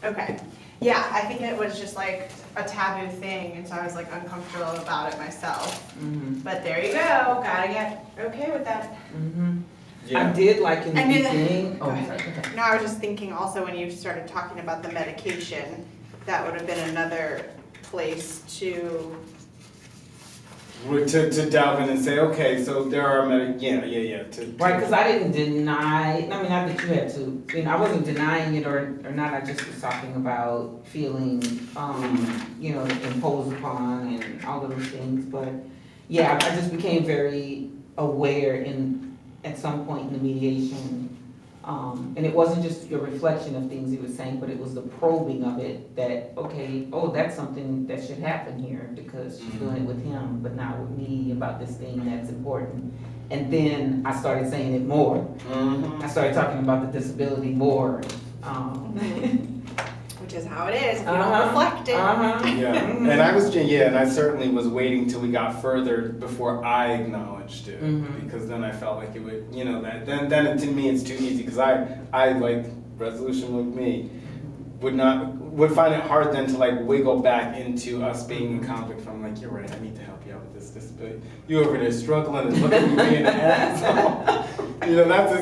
Okay. Yeah, I think it was just like a taboo thing, and so I was like uncomfortable about it myself. Mm-hmm. But there you go, gotta get okay with that. Mm-hmm. Yeah. I did like in the I mean, beginning. go Oh, ahead. sorry, go ahead. No, I was just thinking also when you started talking about the medication, that would have been another place to, To delve in and say, okay, so there are Right, because I didn't deny, I mean, not that you had to, I mean, I wasn't denying it or not, I just was talking about feeling, imposed upon and all of those things, but yeah, I just became very aware at some point in the mediation, and it wasn't just a reflection of things he was saying, but it was the probing of it, that, okay, oh, that's something that should happen here, because she's doing it with him, but not with me, about this thing that's important. And then I started saying it more. Mm-hmm. I started talking about the disability more. which is how it is, if you don't Uh-huh. reflect it. Yeah, and I certainly was waiting till we got further before I acknowledged it, Mhm. because then I felt like it would, then to me it's too easy, because I like resolution with me, would find it hard then to like wiggle back into us being in conflict from like, you're right, I need to help you out with this disability. You over there struggling and looking at me being an asshole.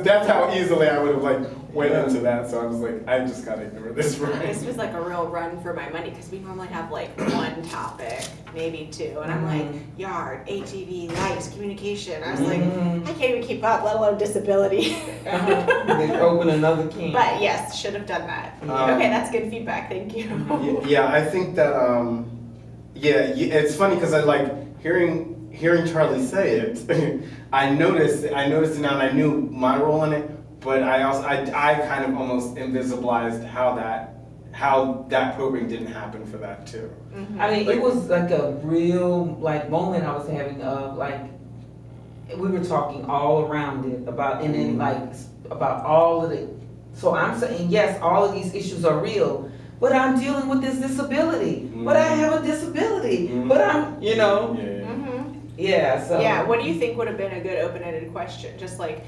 That's how easily I would have like went into that, so I was like, I just gotta ignore this right. This was like a real run for my money, because we normally have like one topic, maybe two, and I'm like, yard, ATV, lights, communication. I was like, I can't even keep up, let alone disability. They open another can. But yes, should have done that. Okay, that's good feedback, thank you. Yeah, I think that, it's funny because I like hearing Charlie say it. I noticed it now, and I knew my role in it. But I kind of almost invisibilized how that probing didn't happen for that too. Mhm. I mean, it was like a real moment I was having of we were talking all around it about, and then about all of it. So I'm saying, yes, all of these issues are real, but I'm dealing with this disability. But I have a disability. But I'm, Yeah. so. Yeah, what do you think would have been a good open-ended question? Just like,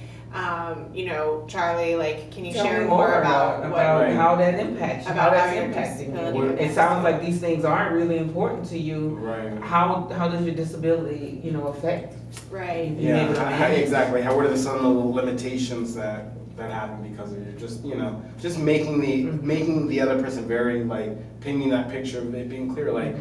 Charlie, like, can you Tell share me more about what? Right. how that impacts you, About how that's how your impacting disability you. It impacts sounds you. like these things aren't really important to you. Right. How does your disability, affect? Right. you being able to manage? Exactly. What are some of the limitations that happen because of it? Just making the other person very painting that picture of it being clear.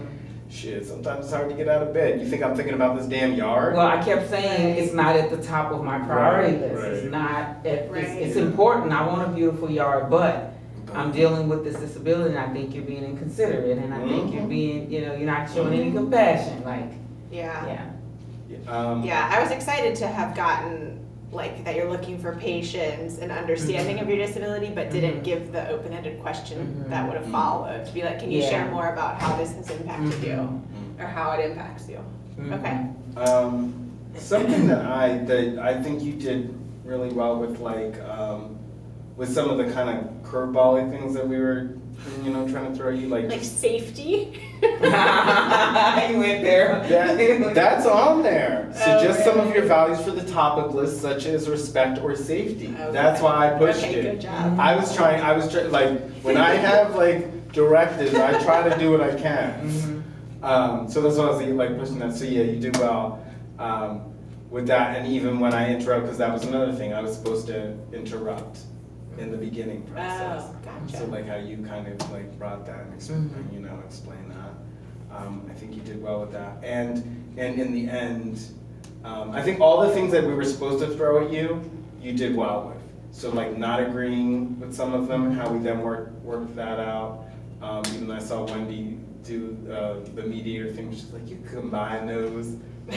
Shit, sometimes it's hard to get out of bed. You think I'm thinking about this damn yard? Well, I kept saying it's not at the top of my priority list. Right. It's not. Right. It's important. I want a beautiful yard, but I'm dealing with this disability, and I think you're being inconsiderate, and I think you're being, you're not showing any compassion. Yeah. Yeah. Yeah, I was excited to have gotten that you're looking for patience and understanding of your disability, but didn't give the open-ended question that would have followed to be like, can you share more about how this has impacted you or how it impacts you? Okay. Something that I think you did really well with some of the kind of curveball things that we were trying to throw you Like safety? You went there. That's on there. Suggest Okay. some of your values for the topic list, such as respect or safety. Okay. That's why I pushed Okay, it. good job. I was trying, when I have directives, I try to do what I can. So that's why I was pushing that. So yeah, you did well with that. And even when I interrupt, because that was another thing, I was supposed to interrupt in the beginning process. Oh, gotcha. So how you kind of brought that and explain that. I think you did well with that. And in the end, I think all the things that we were supposed to throw at you, you did well with. So not agreeing with some of them, how we then worked that out. Even though I saw Wendy do the mediator thing, she's like, you combine those.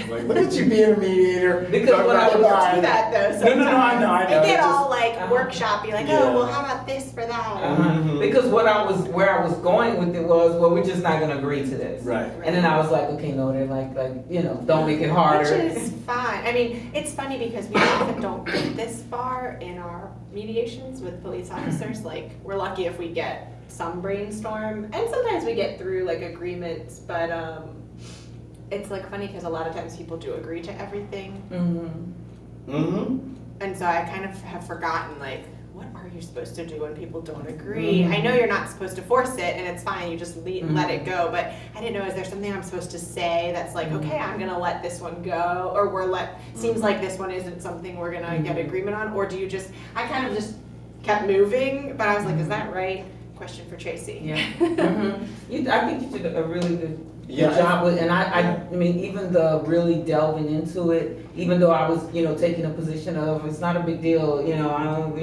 Look at you being a mediator. Because when I You was do that though sometimes. No, I know. They get It's all just- workshoppy, oh, well, how about this for that? Because where I was going with it was, well, we're just not gonna agree to this. Right. And then I was like, okay, no, they're don't make it harder. Which is fine. I mean, it's funny because we often don't get this far in our mediations with police officers. We're lucky if we get some brainstorm, and sometimes we get through agreements, but it's funny because a lot of times people do agree to everything. And so I kind of have forgotten what are you're supposed to do when people don't agree. I know you're not supposed to force it, and it's fine, you just let it go, but I didn't know, is there something I'm supposed to say that's like, okay, I'm gonna let this one go, or seems like this one isn't something we're gonna get agreement on, or do you just, I kind of just kept moving, but I was like, is that right? Question for Tracy. Yeah. I think you did a really good Yeah. job with, and I mean, even the really delving into it, even though I was, taking a position of, it's not a big deal, we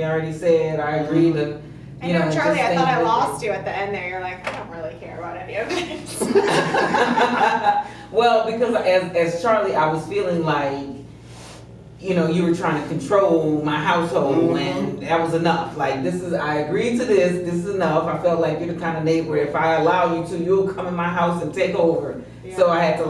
already said, I agree to, I know, Charlie, just I thought stay I with lost you at the end there. You're like, I don't really care about any of this. Well, because as Charlie, I was feeling like, you were trying to control my household, and that was enough. Like, I agreed to this is enough. I felt like you're the kind of neighbor, if I allow you to, you'll come in my house and take over. Yeah. So I had to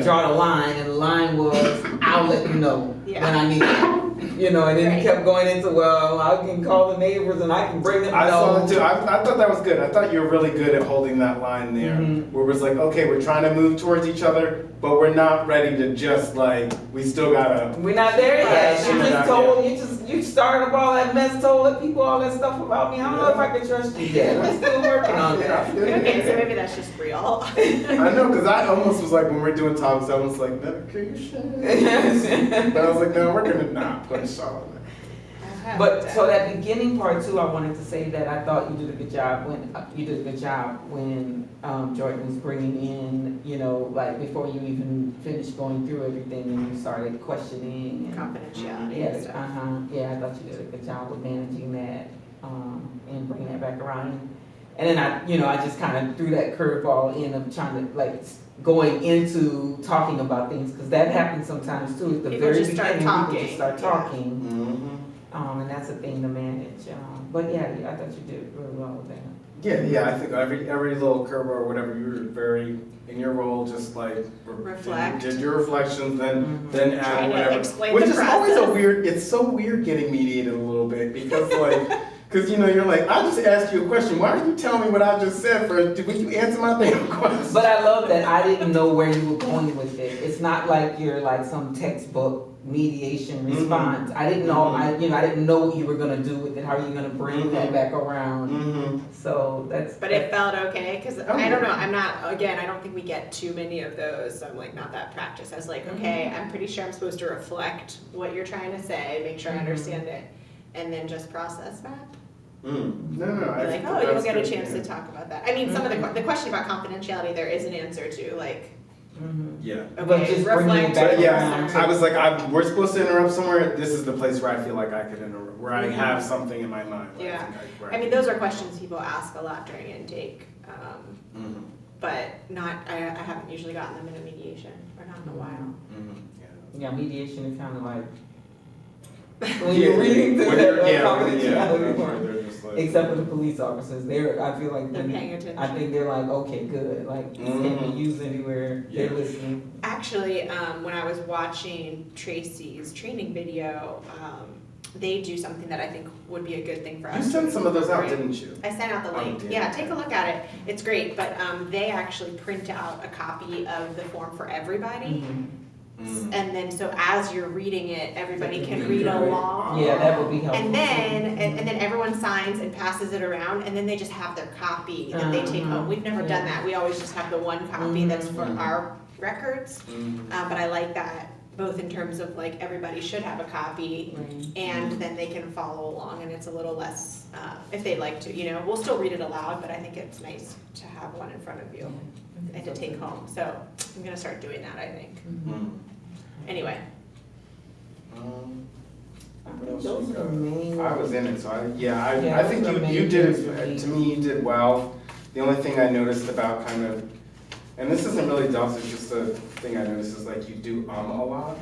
draw the line, and the line was, I'll let you know when I need it. And then you kept going into, well, I can call the neighbors and I can bring them. I saw it too. I thought that was good. I thought you were really good at holding that line there, where it was like, okay, we're trying to move towards each other, but we're not ready to just like, we still gotta. We're not there yet. We're not You started up all that mess, told people all that stuff about me. I don't know if I can trust you yet. I'm still working on that. Okay, so maybe that's just real. I know, because I almost was like, when we're doing talks, I was like, medication. But I was like, no, we're gonna not push on it. But so that beginning part too, I wanted to say that I thought you did a good job when Jordan was bringing in, like before you even finished going through everything and you started questioning and Confidentiality and stuff. I thought you did a good job with managing that and bringing that back around. And then I just kind of threw that curveball in of trying to like going into talking about things, because that happens sometimes too. At the People very just start beginning, talking. people just start talking. Mm-hmm. And that's a thing to manage. But yeah, I thought you did really well with that. Yeah, I think every little curve or whatever, you were very, in your role, just like Reflect. did your reflections, then add Trying to whatever. explain Which the is always a process. weird, it's so weird getting mediated a little bit, because because you're like, I just asked you a question, why are you telling me what I just said first? Would you answer my damn question? But I love that I didn't know where you were going with it. It's not like you're like some textbook mediation response. I didn't know, I didn't know what you were gonna do with it, how are you gonna bring that back around? So But it felt okay, because I don't know, I don't think we get too many of those, so I'm like not that practiced. I was like, okay, I'm pretty sure I'm supposed to reflect what you're trying to say, make sure I understand it, and then just process that. No. Be like, oh, you'll get a chance to talk about that. I mean, some of the question about confidentiality, there is an answer to, like, Yeah. But okay, just bringing it reflect. back But yeah, around. I was like, we're supposed to interrupt somewhere. This is the place where I feel like I could interrupt, where I have something in my mind. Where Yeah. where I mean, those are questions people ask a lot during intake, Mhm. but I haven't usually gotten them in a mediation, or not in a while. Yeah, mediation is kind of like, when you're reading through When that you're- confidentiality part. they're just like, Except for the police officers, I feel like They're paying attention. I think they're like, okay, good, like, this can't be used anywhere, they're listening. Actually, when I was watching Tracy's training video, they do something that I think would be a good thing for us. You sent some of those out, Right. didn't you? I sent out the link. did. Yeah, take a look at it. It's great, but they actually print out a copy of the form for everybody. And then, so as you're reading it, everybody can read along. Yeah, that would be helpful. And then everyone signs and passes it around, and then they just have their copy that they take home. We've never done that. We always just have the one copy that's for our records. But I like that, both in terms of like, everybody should have a copy, and then they can follow along, and it's a little less, if they'd like to, we'll still read it aloud, but I think it's nice to have one in front of you and to take home. So I'm gonna start doing that, I think. Anyway. What else Those you are got? main. I was in it, so Yeah, I think those are you main did things for me. to me, you did well. The only thing I noticed about kind of, and this isn't really dumb, it's just a thing I noticed, is like you do a lot.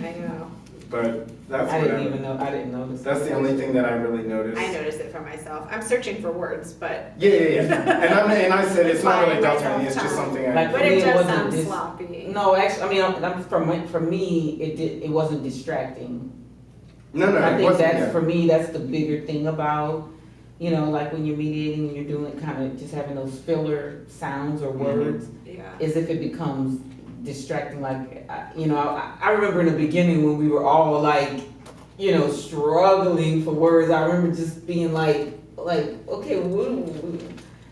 I know. But that's I didn't whatever. even know, I didn't notice. That's the only thing that I really noticed. I noticed it for myself. I'm searching for words, but. Yeah. And I said it's not really dumb to me, it's just Myself something I. Like, But for me, it does wasn't sound dis- sloppy. No, actually, I mean, for me, it wasn't distracting. No, I it think wasn't, that's, for me, that's the bigger thing about, like when you're mediating and you're doing kind of just having those filler sounds or words, Yeah. is if it becomes distracting, like, I remember in the beginning when we were all like struggling for words. I remember just being like, okay,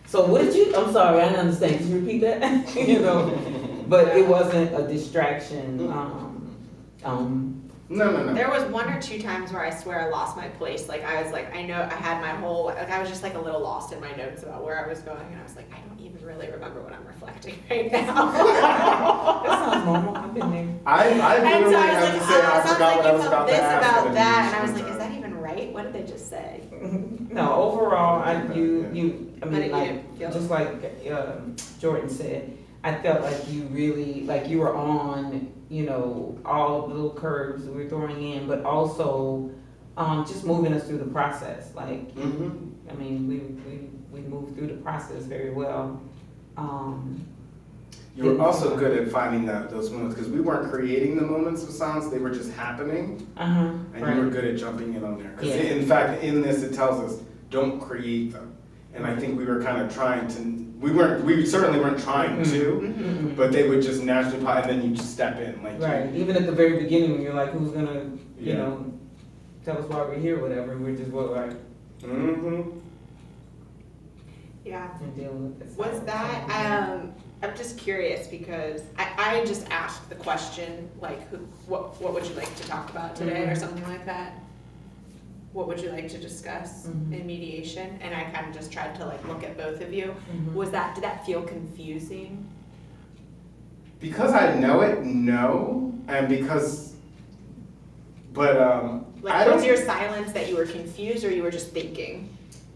so what did you, I'm sorry, I didn't understand. Can you repeat that? But it wasn't a distraction. No. There was 1 or 2 times where I swear I lost my place. Like I was like, I know I had my whole, like I was just like a little lost in my notes about where I was going, and I was like, I don't even really remember what I'm reflecting right now. That sounds normal. I've been there. I And literally so I was have like, to say, I sounds forgot like what I you was felt about to this ask. about that, and I was I'm like, is sorry. that even right? What did they just say? No, overall, I But mean, it like, didn't feel- just like Jordan said, I felt like you really, like you were on, all the little curves that we're throwing in, but also just moving us through the process. Like, Mhm. I mean, we moved through the process very well. You were also good at finding those moments, because we weren't creating the moments of silence, they were just happening. And you were good at jumping in on there. Because Yeah. in fact, in this, it tells us, don't create them. And I think we were kind of trying to, we certainly weren't trying to, Mhm. but they would just naturally pop, and then you just step in, like. Right, even at the very beginning, when you're like, who's gonna, Yeah. tell us why we're here, whatever, we're just like, Mm-hmm. Yeah. and dealing with it. Was that, I'm just curious because I just asked the question, like, what would you like to talk about today or Mhm. something like that? What would you like to discuss Mhm. in mediation? And I kind of just tried to like look at both of you. Mhm. Did that feel confusing? Because I know it, no, and because, but, I Like, don't. was your silence that you were confused or you were just thinking?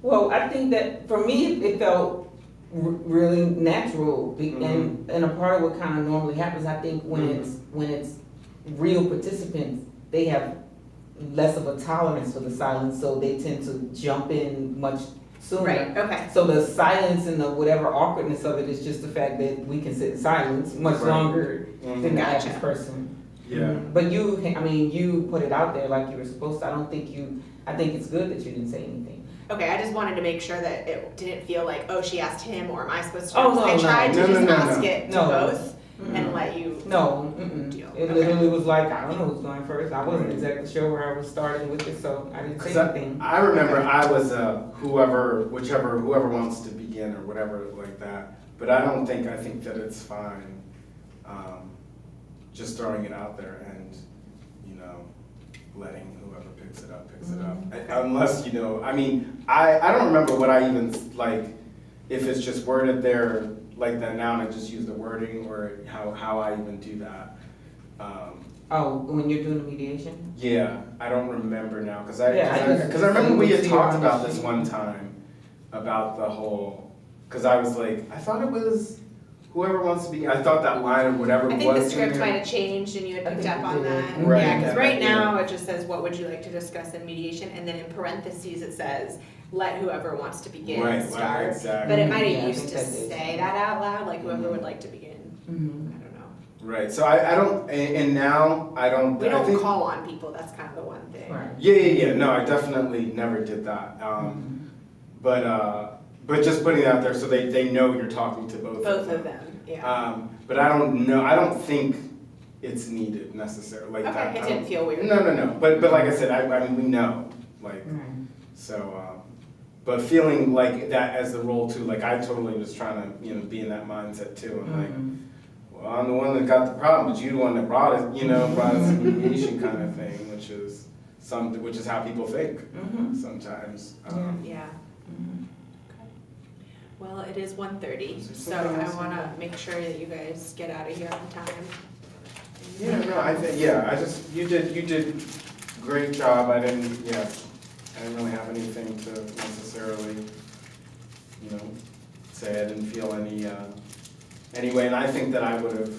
Well, I think that for me, it felt really natural, and a part of what kind of normally happens, I think, when it's real participants, they have less of a tolerance for the silence, so they tend to jump in much sooner. Right, okay. So the silence and the whatever awkwardness of it is just the fact that we can sit in silence much Right. longer Mhm. than the Gotcha. average person. Yeah. But you put it out there like you were supposed to. I think it's good that you didn't say anything. Okay, I just wanted to make sure that it didn't feel like, oh, she asked him or am I supposed to? Oh, no, I tried no. to No, just no, no, ask no. it to No. both and Mm-mm. let you. No, Deal. it Okay. literally was like, I don't know who's going first. I wasn't Right. exactly sure where I was starting with it, so I didn't say Because anything. I remember I was whoever wants to begin or whatever like that. But I think that it's fine, just throwing it out there and, letting whoever picks it up. Unless, I mean, I don't remember what I even, like, if it's just worded there like that now and I just use the wording or how I even do that. Oh, when you're doing the mediation? Yeah, I don't remember now, because Yeah, I just- I remember we had see talked on about the this sheet. one time, about the whole, because I was like, I thought it was whoever wants to be, I thought that line or whatever I was think the in script there. might have changed and you had I picked think up it on did. that. Right, Yeah, because yeah, right yeah. now it just says, what would you like to discuss in mediation? And then in parentheses it says, let whoever wants to begin Right, start. exactly. But it might Yeah, I have used think to that did. say that out loud, like whoever would like to begin. Mm-hmm. I don't know. Right, so I don't, and now I don't. We I don't think- call on people, that's kind of the one thing. Right. Yeah, no, I definitely never did that. But just putting it out there so they know you're talking to both Both of them, yeah. But I don't think it's needed necessarily like Okay, that. it didn't feel weird. No. But like I said, I mean, we know, like, Right. so, but feeling like that as the role too, like I totally was trying to, be in that mindset too. And like, Mhm. well, I'm the one that got the problem, but you're the one that brought it, brought it to mediation kind of thing, which is how people think Mhm. sometimes. Yeah. Mhm. Well, it is 1:30, Is there so something I else? wanna make sure that you guys get out of here on time. Yeah, no, you did great job. I didn't really have anything to necessarily, say. I didn't feel anyway, and I think that I would have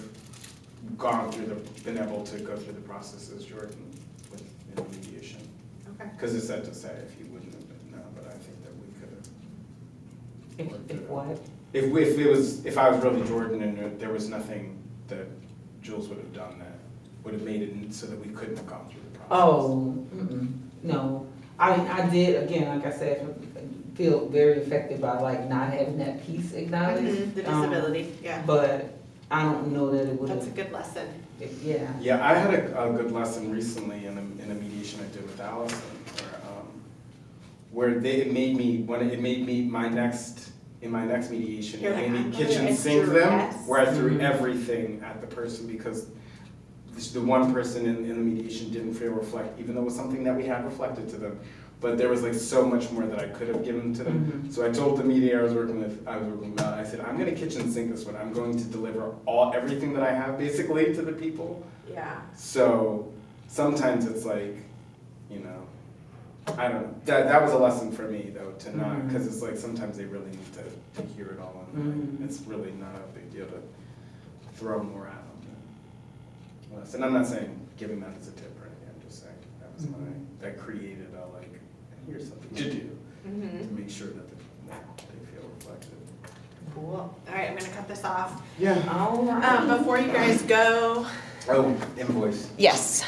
been able to go through the processes, Jordan, in mediation. Okay. Because it's sad to say if you wouldn't have been, no, but I think that we could have. If what? If I was really Jordan and there was nothing that Jules would have done that would have made it so that we couldn't have gone through the process. Oh, no. I did, again, like I said, feel very affected by like not having that piece acknowledged. The disability, yeah. But I don't know that it would That's a have, good lesson. yeah. Yeah, I had a good lesson recently in a mediation I did with Allison, where it made me in my next mediation, You're it like, made I'm me gonna kitchen sink them, address. where I threw Mhm. everything at the person because the one person in the mediation didn't feel reflect, even though it was something that we had reflected to them. But there was like so much more that I could have given to them. Mhm. So I told the mediator I was working with, I said, I'm gonna kitchen sink this one. I'm going to deliver everything that I have basically to the people. Yeah. So sometimes it's like, you know, I don't know. That was a lesson for me though, to not, Mhm. because it's like sometimes they really need to hear it all, and like, Mhm. it's really not a big deal to throw more at them. And I'm not saying giving that as a tip or anything. I'm just saying that was that created a like, here's something to do Mm-hmm. to make sure that they feel reflected. Cool. All right, I'm gonna cut this off. Yeah. All right. Before you guys go, Oh, invoice. yes,